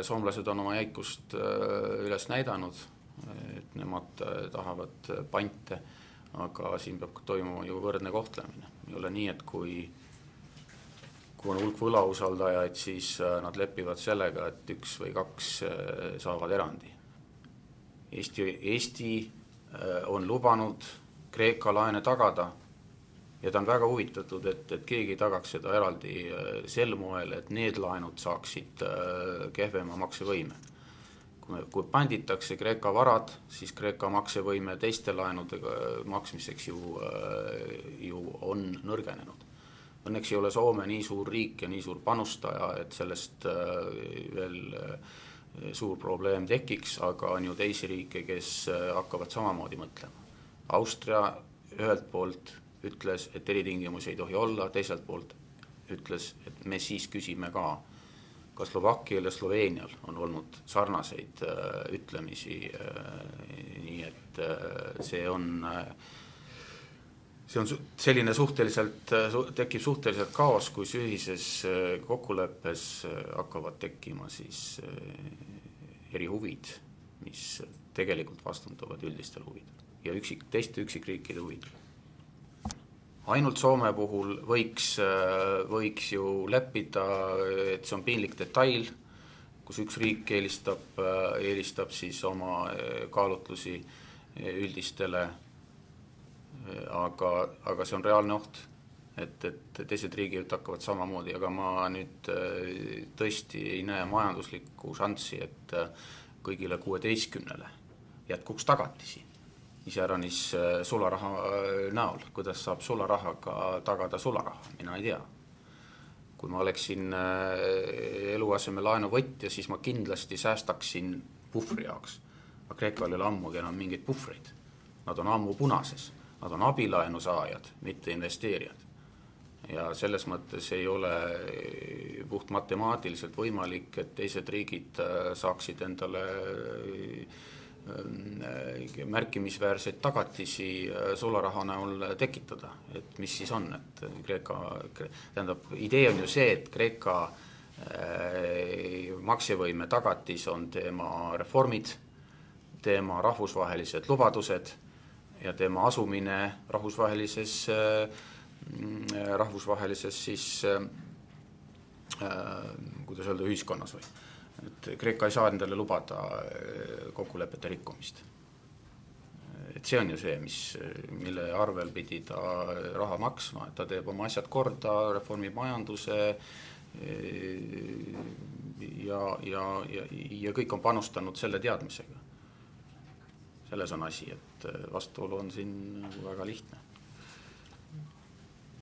Soomlased on oma jäikust üles näidanud, et nemad tahavad pante, aga siin peab toimuma ju võrdne kohtlemine. Ei ole nii, et kui on hulk võlausaldajaid, siis nad lepivad sellega, et üks või kaks saavad erandi. Eesti on lubanud Kreeka laene tagada ja ta on väga huvitatud, et keegi tagaks seda eraldi sel moel, et need laenud saaksid kehvema maksevõime. Kui panditakse Kreeka varad, siis Kreeka maksevõime teiste laenude maksmiseks ju on nõrgenenud. Õnneks ei ole Soome nii suur riik ja nii suur panustaja, et sellest veel suur probleem tekiks, aga on ju teisi riike, kes hakkavad samamoodi mõtlema. Austria ühelt poolt ütles, et eritingimusi ei tohi olla, teiselt poolt ütles, et me siis küsime ka Slovakkial ja Sloveenial on olnud sarnaseid ütlemisi, nii et see on selline tekib suhteliselt kaos, kui ühises kokkuleppes hakkavad tekkima siis eri huvid, mis tegelikult vastanduvad üldistel huvidel ja teiste üksikriikide huvid. Ainult Soome puhul võiks ju leppida, et see on piinlik detail, kus üks riik eelistab siis oma kaalutlusi üldistele, aga see on reaalne oht, et teised riigid hakkavad samamoodi, aga ma nüüd tõesti ei näe majanduslikku šanssi, et kõigile 16 jätkuks tagatisi. Iseäranis sularaha näol, kuidas saab sularahaga tagada sularaha, mina ei tea. Kui ma oleksin eluaseme laenu võtja, siis ma kindlasti säästaksin puhvri jaoks. Aga Kreekal ei ole ammugi enam mingeid puhvreid. Nad on ammu punases, nad on abilaenu saajad, mitte investeerijad. Ja selles mõttes ei ole puht matemaatiliselt võimalik, et teised riigid saaksid endale märkimisväärseid tagatisi sularaha näol tekitada, et mis siis on, et idee on ju see, et Kreeka maksevõime tagatis on tema reformid, tema rahvusvahelised lubadused ja tema asumine rahvusvahelises siis kuidas öelda, ühiskonnas või. Et Kreeka ei saa endale lubada kokkulepete rikkumist. Et see on ju see, mille arvel pidi ta raha maksma, et ta teeb oma asjad korda, reformib majanduse ja kõik on panustanud selle teadmisega. Selles on asi, et vastuolu on siin väga lihtne.